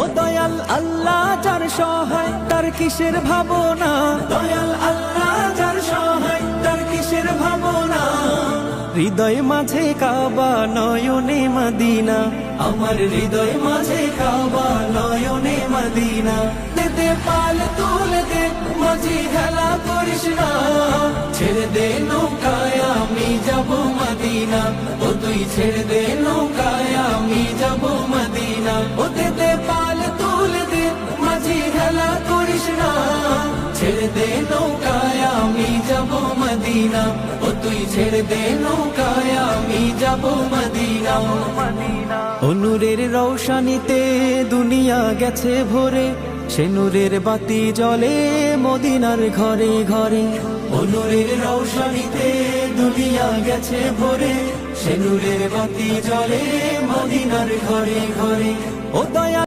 ও দয়াল আল্লাহ যার সহায় তার কিসের ভাবনা, দয়াল আল্লাহ যার সহায় তার কিসের ভাবনা। হৃদয় মাঝে কাবা নয়নে মদিনা, আমার হৃদয় মাঝে কাবা নয়নে মদিনা। দে পাল তুলে দে মাঝি খেলা করিস না, ছেড়ে দে নৌকায় আমি যাব মদিনা। ও তুই ছেড়ে দে নৌকায় আমি যাব মদিনা। ও দে পাল তুলে দে মাঝি খেলা করিস না, ছেড়ে দে নৌকায় আমি যাব মদিনা। ও তুই ছেড়ে দে নৌকায় আমি যাব মদিনা। ও নূরের রৌশনীতে দুনিয়া গেছে ভরে, সে নূরের বাতি জ্বলে মদিনার ঘরে ঘরে। ও নূরের রৌশনীতে দুনিয়া গেছে ভরে, সে নূরের বাতি জ্বলে মদিনার ঘরে ঘরে। ও দয়া